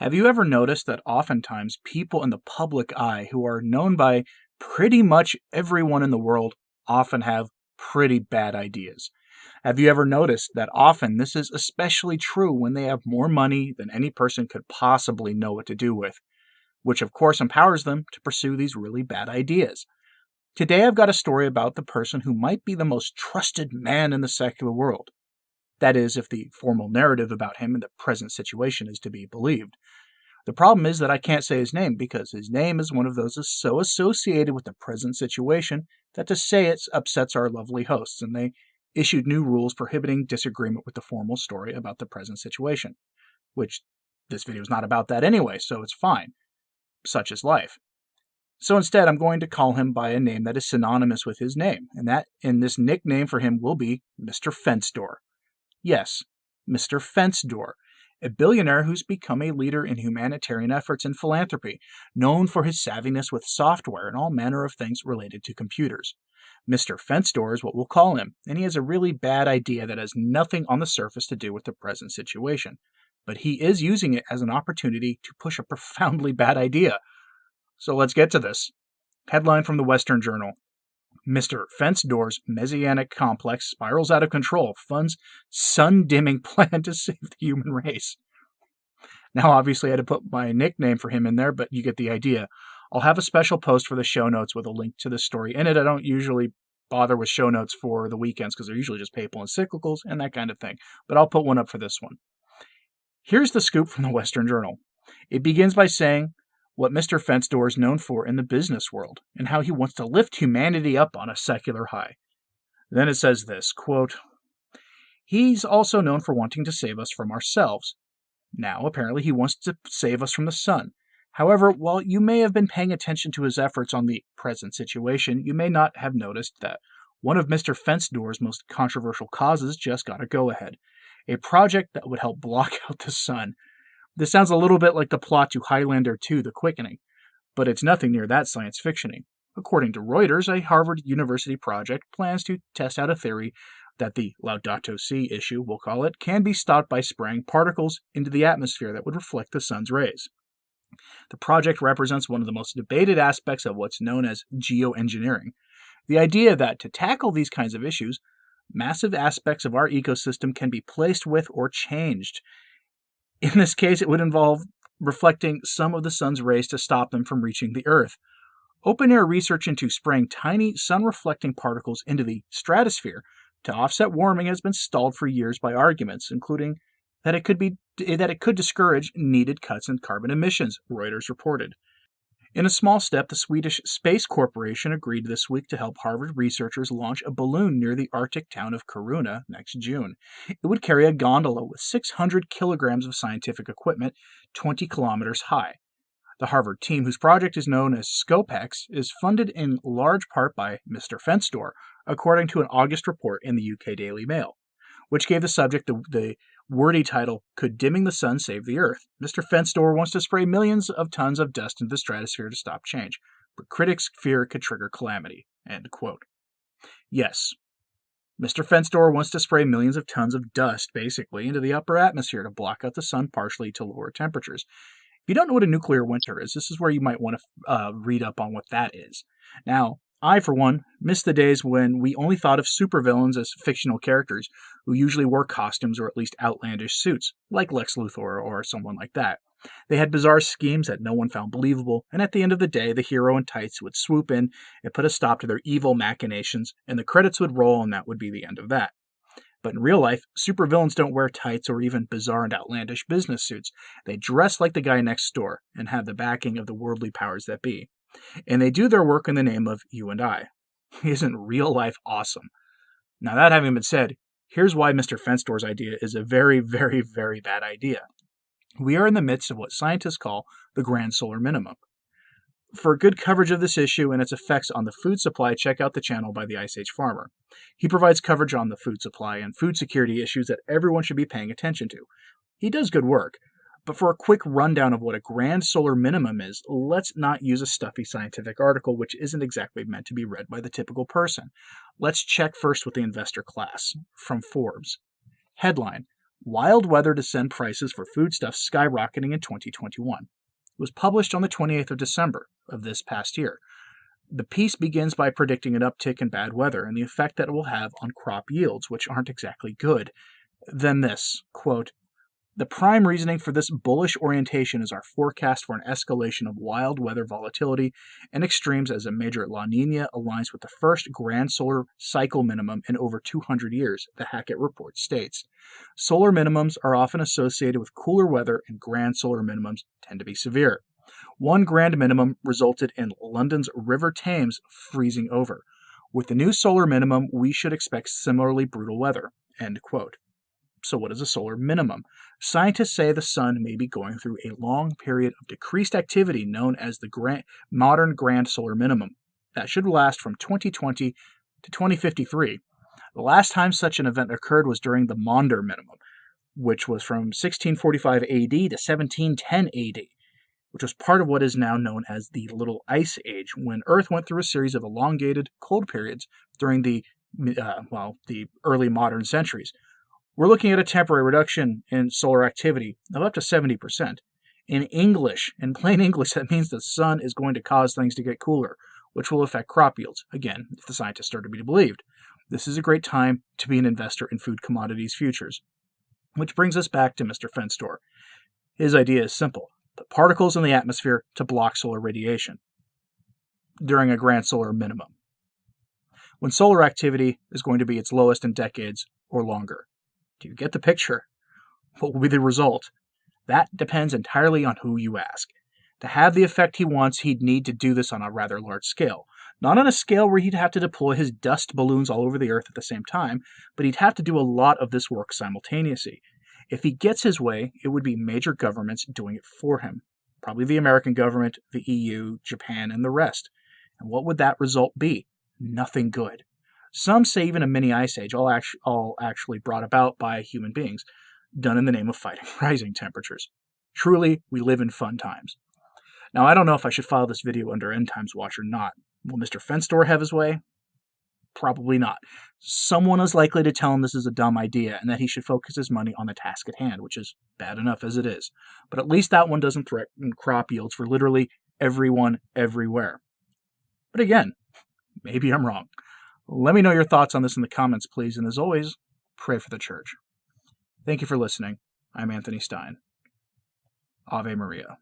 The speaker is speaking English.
Have you ever noticed that oftentimes people in the public eye who are known by pretty much everyone in the world often have pretty bad ideas? Have you ever noticed that often this is especially true when they have more money than any person could possibly know what to do with, which of course empowers them to pursue these really bad ideas? Today I've got a story about the person who might be the most trusted man in the secular world. That is, if the formal narrative about him in the present situation is to be believed. The problem is that I can't say his name because his name is one of those that's so associated with the present situation that to say it upsets our lovely hosts, and they issued new rules prohibiting disagreement with the formal story about the present situation, which this video is not about that anyway, so it's fine. Such is life. So instead, I'm going to call him by a name that is synonymous with his name, and this nickname for him will be Mr. Fence Door. Yes, Mr. Fence Door, a billionaire who's become a leader in humanitarian efforts and philanthropy, known for his savviness with software and all manner of things related to computers. Mr. Fence Door is what we'll call him, and he has a really bad idea that has nothing on the surface to do with the present situation. But he is using it as an opportunity to push a profoundly bad idea. So let's get to this. Headline from the Western Journal. Mr. Fence Door's Messianic complex spirals out of control, funds sun-dimming plan to save the human race. Now, obviously, I had to put my nickname for him in there, but you get the idea. I'll have a special post for the show notes with a link to this story in it. I don't usually bother with show notes for the weekends because they're usually just papal encyclicals and that kind of thing, but I'll put one up for this one. Here's the scoop from the Western Journal. It begins by saying what Mr. Fence Door is known for in the business world, and how he wants to lift humanity up on a secular high. Then it says this, quote, he's also known for wanting to save us from ourselves. Now, apparently, he wants to save us from the sun. However, while you may have been paying attention to his efforts on the present situation, you may not have noticed that one of Mr. Fence Door's most controversial causes just got a go-ahead. A project that would help block out the sun. This sounds a little bit like the plot to Highlander 2, The Quickening, but it's nothing near that science fictioning. According to Reuters, a Harvard University project plans to test out a theory that the Laudato Si issue, we'll call it, can be stopped by spraying particles into the atmosphere that would reflect the sun's rays. The project represents one of the most debated aspects of what's known as geoengineering. The idea that to tackle these kinds of issues, massive aspects of our ecosystem can be placed with or changed. In this case, it would involve reflecting some of the sun's rays to stop them from reaching the Earth. Open-air research into spraying tiny sun-reflecting particles into the stratosphere to offset warming has been stalled for years by arguments, including that it could discourage needed cuts in carbon emissions, Reuters reported. In a small step, the Swedish Space Corporation agreed this week to help Harvard researchers launch a balloon near the Arctic town of Kiruna next June. It would carry a gondola with 600 kilograms of scientific equipment, 20 kilometers high. The Harvard team, whose project is known as SCOPEX, is funded in large part by Mr. Fence Door, according to an August report in the UK Daily Mail, which gave the subject the wordy title, Could Dimming the Sun Save the Earth? Mr. Fence Door wants to spray millions of tons of dust into the stratosphere to stop change, but critics fear it could trigger calamity. End quote. Yes, Mr. Fence Door wants to spray millions of tons of dust, basically, into the upper atmosphere to block out the sun partially to lower temperatures. If you don't know what a nuclear winter is, this is where you might want to read up on what that is. Now, I, for one, miss the days when we only thought of supervillains as fictional characters who usually wore costumes or at least outlandish suits, like Lex Luthor or someone like that. They had bizarre schemes that no one found believable, and at the end of the day, the hero in tights would swoop in and put a stop to their evil machinations, and the credits would roll, and that would be the end of that. But in real life, supervillains don't wear tights or even bizarre and outlandish business suits. They dress like the guy next door and have the backing of the worldly powers that be. And they do their work in the name of you and I. Isn't real life awesome? Now, that having been said, here's why Mr. Fence Door's idea is a very, very, very bad idea. We are in the midst of what scientists call the grand solar minimum. For good coverage of this issue and its effects on the food supply, check out the channel by the Ice Age Farmer. He provides coverage on the food supply and food security issues that everyone should be paying attention to. He does good work. But for a quick rundown of what a grand solar minimum is, let's not use a stuffy scientific article which isn't exactly meant to be read by the typical person. Let's check first with the investor class. From Forbes. Headline, Wild Weather to Send Prices for Foodstuffs Skyrocketing in 2021. It was published on the 28th of December of this past year. The piece begins by predicting an uptick in bad weather and the effect that it will have on crop yields, which aren't exactly good. Then this, quote, "The prime reasoning for this bullish orientation is our forecast for an escalation of wild weather volatility and extremes as a major La Nina aligns with the first grand solar cycle minimum in over 200 years," the Hackett report states. Solar minimums are often associated with cooler weather, and grand solar minimums tend to be severe. One grand minimum resulted in London's River Thames freezing over. With the new solar minimum, we should expect similarly brutal weather. End quote. So what is a solar minimum? Scientists say the sun may be going through a long period of decreased activity known as the modern grand solar minimum. That should last from 2020 to 2053. The last time such an event occurred was during the Maunder minimum, which was from 1645 AD to 1710 AD. Which was part of what is now known as the Little Ice Age, when Earth went through a series of elongated cold periods during the early modern centuries. We're looking at a temporary reduction in solar activity of up to 70%. In plain English, that means the sun is going to cause things to get cooler, which will affect crop yields, again, if the scientists are to be believed. This is a great time to be an investor in food commodities futures. Which brings us back to Mr. Fenstor. His idea is simple. Put particles in the atmosphere to block solar radiation during a grand solar minimum, when solar activity is going to be its lowest in decades or longer. Do you get the picture? What will be the result? That depends entirely on who you ask. To have the effect he wants, he'd need to do this on a rather large scale. Not on a scale where he'd have to deploy his dust balloons all over the Earth at the same time, but he'd have to do a lot of this work simultaneously. If he gets his way, it would be major governments doing it for him. Probably the American government, the EU, Japan, and the rest. And what would that result be? Nothing good. Some say even a mini ice age, all actually brought about by human beings, done in the name of fighting rising temperatures. Truly, we live in fun times. Now, I don't know if I should file this video under End Times Watch or not. Will Mr. Fenstor have his way? Probably not. Someone is likely to tell him this is a dumb idea and that he should focus his money on the task at hand, which is bad enough as it is. But at least that one doesn't threaten crop yields for literally everyone, everywhere. But again, maybe I'm wrong. Let me know your thoughts on this in the comments, please. And as always, pray for the church. Thank you for listening. I'm Anthony Stine. Ave Maria.